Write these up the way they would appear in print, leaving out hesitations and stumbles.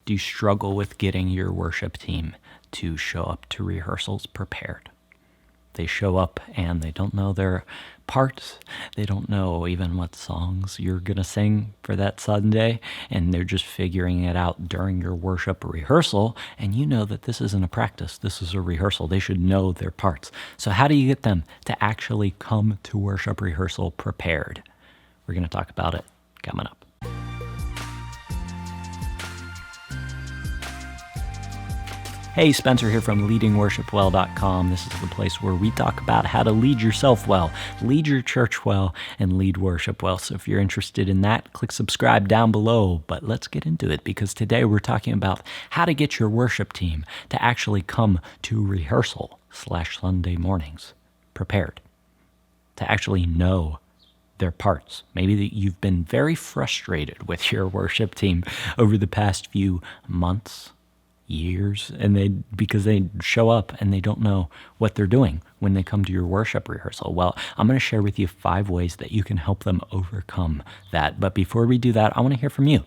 Do you struggle with getting your worship team to show up to rehearsals prepared? They show up and they don't know their parts. They don't know even what songs you're going to sing for that Sunday, and they're just figuring it out during your worship rehearsal, and you know that this isn't a practice. This is a rehearsal. They should know their parts. So how do you get them to actually come to worship rehearsal prepared? We're going to talk about it coming up. Hey, Spencer here from leadingworshipwell.com. This is the place where we talk about how to lead yourself well, lead your church well, and lead worship well. So if you're interested in that, click subscribe down below. But let's get into it, because today we're talking about how to get your worship team to actually come to rehearsal / Sunday mornings prepared, to actually know their parts. Maybe that you've been very frustrated with your worship team over the past few months, years, and because they show up and they don't know what they're doing when they come to your worship rehearsal. Well, I'm going to share with you 5 ways that you can help them overcome that. But before we do that, I want to hear from you.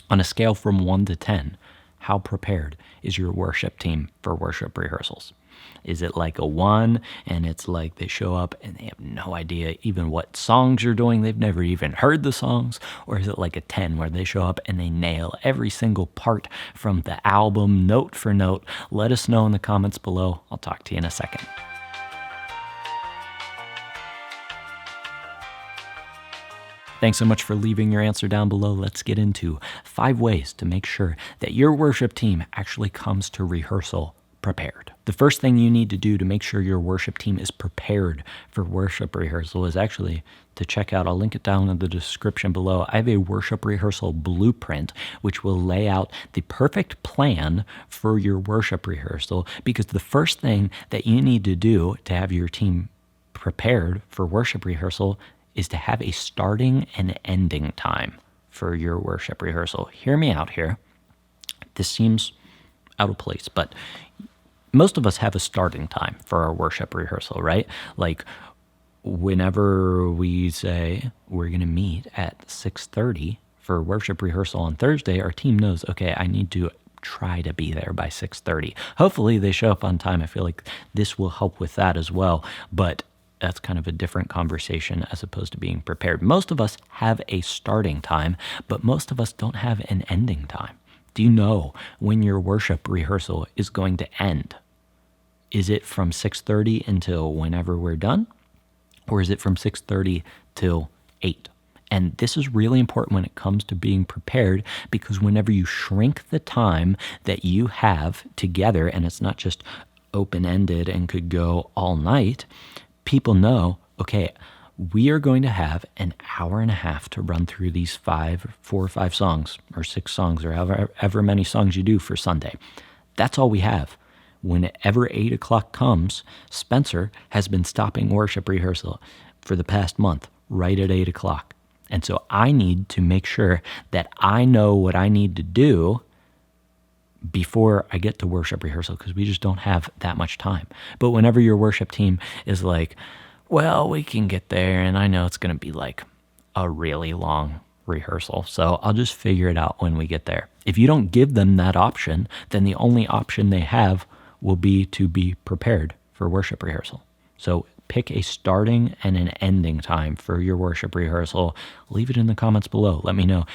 On a scale from 1 to 10, how prepared is your worship team for worship rehearsals? Is it like a 1 and it's like they show up and they have no idea even what songs you're doing? They've never even heard the songs. Or is it like a 10 where they show up and they nail every single part from the album note for note? Let us know in the comments below. I'll talk to you in a second. Thanks so much for leaving your answer down below. Let's get into 5 ways to make sure that your worship team actually comes to rehearsal prepared. The first thing you need to do to make sure your worship team is prepared for worship rehearsal is actually to check out, I'll link it down in the description below. I have a worship rehearsal blueprint, which will lay out the perfect plan for your worship rehearsal, because the first thing that you need to do to have your team prepared for worship rehearsal is to have a starting and ending time for your worship rehearsal. Hear me out here. This seems out of place, but most of us have a starting time for our worship rehearsal, right? Like whenever we say we're going to meet at 6:30 for worship rehearsal on Thursday, our team knows, okay, I need to try to be there by 6:30. Hopefully they show up on time. I feel like this will help with that as well, but that's kind of a different conversation as opposed to being prepared. Most of us have a starting time, but most of us don't have an ending time. Do you know when your worship rehearsal is going to end? Is it from 6:30 until whenever we're done? Or is it from 6:30 till 8? And this is really important when it comes to being prepared, because whenever you shrink the time that you have together, and it's not just open-ended and could go all night, people know, okay, we are going to have an hour and a half to run through these 4 or 5 songs, or 6 songs, or however many songs you do for Sunday. That's all we have. Whenever 8 o'clock comes, Spencer has been stopping worship rehearsal for the past month, right at 8 o'clock. And so I need to make sure that I know what I need to do before I get to worship rehearsal, because we just don't have that much time. But whenever your worship team is like, well, we can get there, and I know it's going to be like a really long rehearsal, so I'll just figure it out when we get there. If you don't give them that option, then the only option they have will be to be prepared for worship rehearsal. So pick a starting and an ending time for your worship rehearsal. Leave it in the comments below. Let me know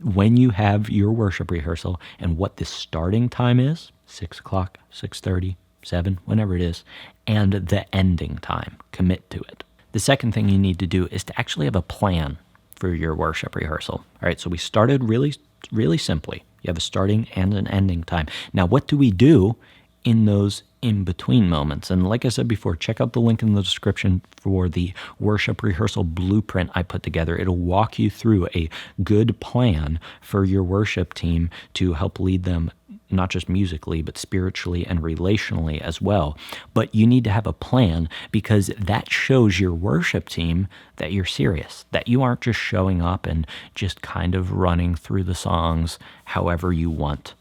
when you have your worship rehearsal and what the starting time is, 6 o'clock, 6:30, 7, whenever it is, and the ending time. Commit to it. The second thing you need to do is to actually have a plan for your worship rehearsal. All right, so we started really simply. You have a starting and an ending time. Now, what do we do in those in-between moments? And like I said before, check out the link in the description for the worship rehearsal blueprint I put together. It'll walk you through a good plan for your worship team to help lead them, not just musically, but spiritually and relationally as well. But you need to have a plan, because that shows your worship team that you're serious, that you aren't just showing up and just kind of running through the songs however you want.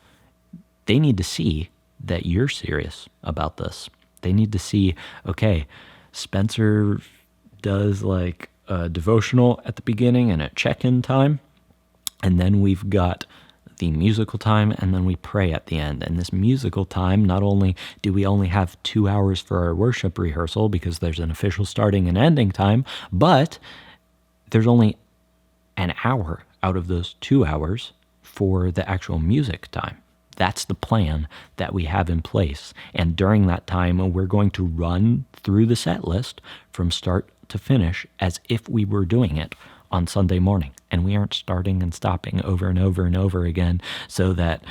They need to see that you're serious about this. They need to see, okay, Spencer does like a devotional at the beginning and a check-in time, and then we've got the musical time, and then we pray at the end. And this musical time, not only do we only have 2 hours for our worship rehearsal because there's an official starting and ending time, but there's only an hour out of those 2 hours for the actual music time. That's the plan that we have in place. And during that time, we're going to run through the set list from start to finish as if we were doing it on Sunday morning. And we aren't starting and stopping over and over and over again so that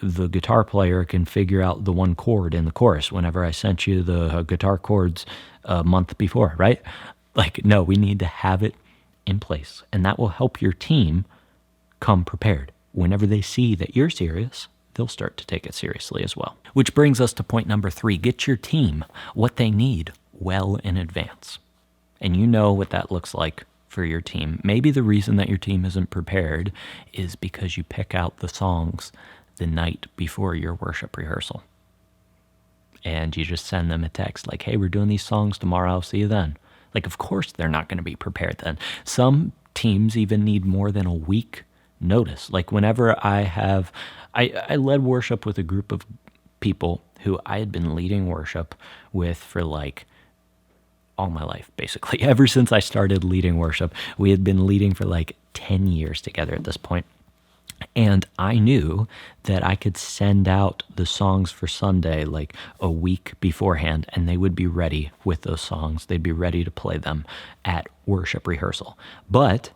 the guitar player can figure out the one chord in the chorus whenever I sent you the guitar chords a month before, right? Like, no, we need to have it in place. And that will help your team come prepared. Whenever they see that you're serious, they'll start to take it seriously as well. Which brings us to point number 3. Get your team what they need well in advance. And you know what that looks like for your team. Maybe the reason that your team isn't prepared is because you pick out the songs the night before your worship rehearsal. And you just send them a text like, hey, we're doing these songs tomorrow. I'll see you then. Like, of course they're not going to be prepared then. Some teams even need more than a week notice. Like whenever I led worship with a group of people who I had been leading worship with for like all my life, basically. Ever since I started leading worship, we had been leading for like 10 years together at this point. And I knew that I could send out the songs for Sunday like a week beforehand, and they would be ready with those songs. They'd be ready to play them at worship rehearsal. But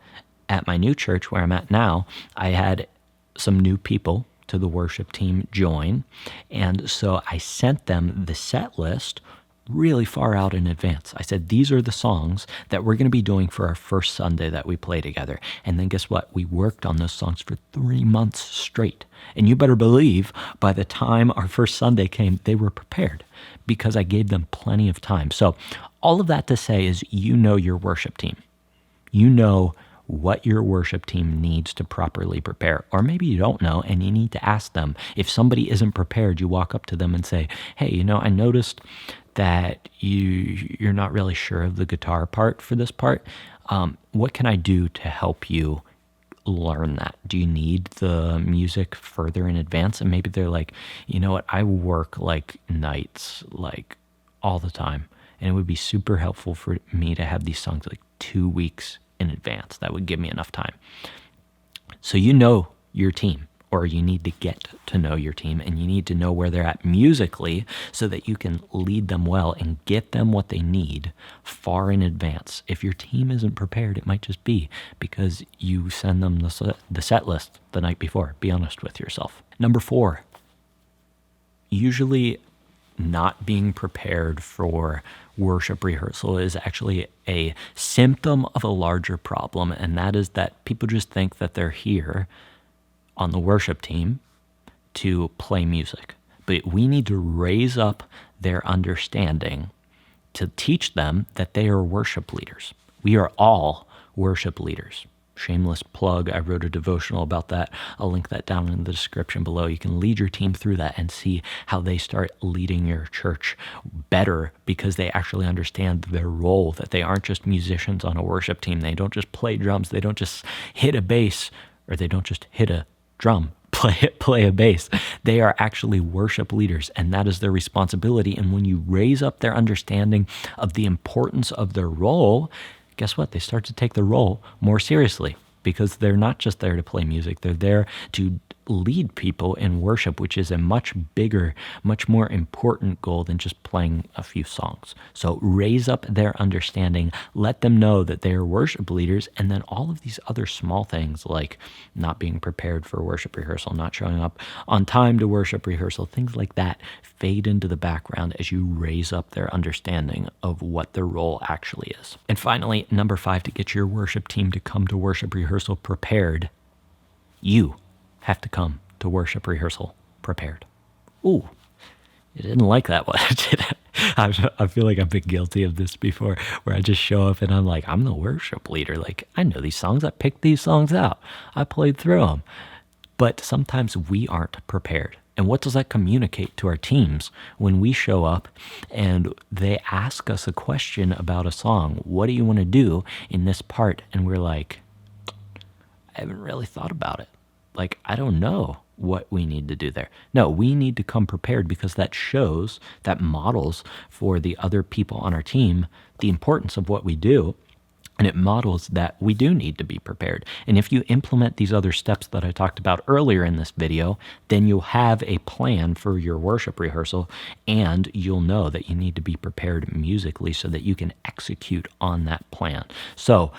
at my new church where I'm at now, I had some new people to the worship team join. And so I sent them the set list really far out in advance. I said, these are the songs that we're going to be doing for our first Sunday that we play together. And then guess what? We worked on those songs for 3 months straight. And you better believe by the time our first Sunday came, they were prepared because I gave them plenty of time. So all of that to say is, you know your worship team. You know what your worship team needs to properly prepare. Or maybe you don't know and you need to ask them. If somebody isn't prepared, you walk up to them and say, hey, I noticed that you're not really sure of the guitar part for this part. What can I do to help you learn that? Do you need the music further in advance? And maybe they're like, you know what, I work like nights, like all the time. And it would be super helpful for me to have these songs like 2 weeks in advance. That would give me enough time. So you know your team, or you need to get to know your team, and you need to know where they're at musically so that you can lead them well and get them what they need far in advance. If your team isn't prepared, it might just be because you send them the set list the night before. Be honest with yourself. Number 4, usually not being prepared for worship rehearsal is actually a symptom of a larger problem, and that is that people just think that they're here on the worship team to play music. But we need to raise up their understanding to teach them that they are worship leaders. We are all worship leaders. Shameless plug, I wrote a devotional about that. I'll link that down in the description below. You can lead your team through that and see how they start leading your church better because they actually understand their role, that they aren't just musicians on a worship team. They don't just play drums. They don't just hit a bass, or they don't just hit a drum, play a bass. They are actually worship leaders, and that is their responsibility. And when you raise up their understanding of the importance of their role, guess what? They start to take the role more seriously because they're not just there to play music. They're there to lead people in worship, which is a much bigger, much more important goal than just playing a few songs. So raise up their understanding, let them know that they are worship leaders, and then all of these other small things like not being prepared for worship rehearsal, not showing up on time to worship rehearsal, things like that fade into the background as you raise up their understanding of what their role actually is. And finally, number 5, to get your worship team to come to worship rehearsal prepared, you have to come to worship rehearsal prepared. Ooh, you didn't like that one, did I? I feel like I've been guilty of this before, where I just show up and I'm like, I'm the worship leader. Like, I know these songs. I picked these songs out. I played through them. But sometimes we aren't prepared. And what does that communicate to our teams when we show up and they ask us a question about a song? What do you want to do in this part? And we're like, I haven't really thought about it. like, I don't know what we need to do there. No, we need to come prepared because that shows, that models for the other people on our team the importance of what we do. And it models that we do need to be prepared. And if you implement these other steps that I talked about earlier in this video, then you'll have a plan for your worship rehearsal, and you'll know that you need to be prepared musically so that you can execute on that plan. So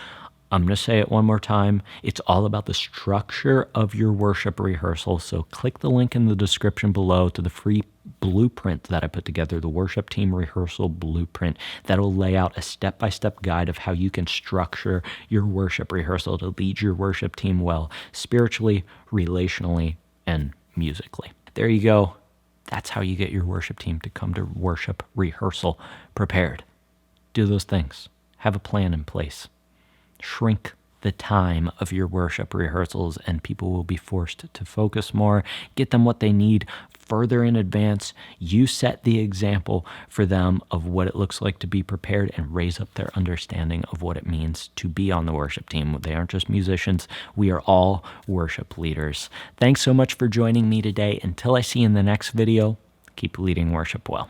I'm going to say it one more time. It's all about the structure of your worship rehearsal. So click the link in the description below to the free blueprint that I put together, the worship team rehearsal blueprint. That'll lay out a step-by-step guide of how you can structure your worship rehearsal to lead your worship team well, spiritually, relationally, and musically. There you go. That's how you get your worship team to come to worship rehearsal prepared. Do those things. Have a plan in place. Shrink the time of your worship rehearsals, and people will be forced to focus more. Get them what they need further in advance. You set the example for them of what it looks like to be prepared, and raise up their understanding of what it means to be on the worship team. They aren't just musicians. We are all worship leaders. Thanks so much for joining me today. Until I see you in the next video, keep leading worship well.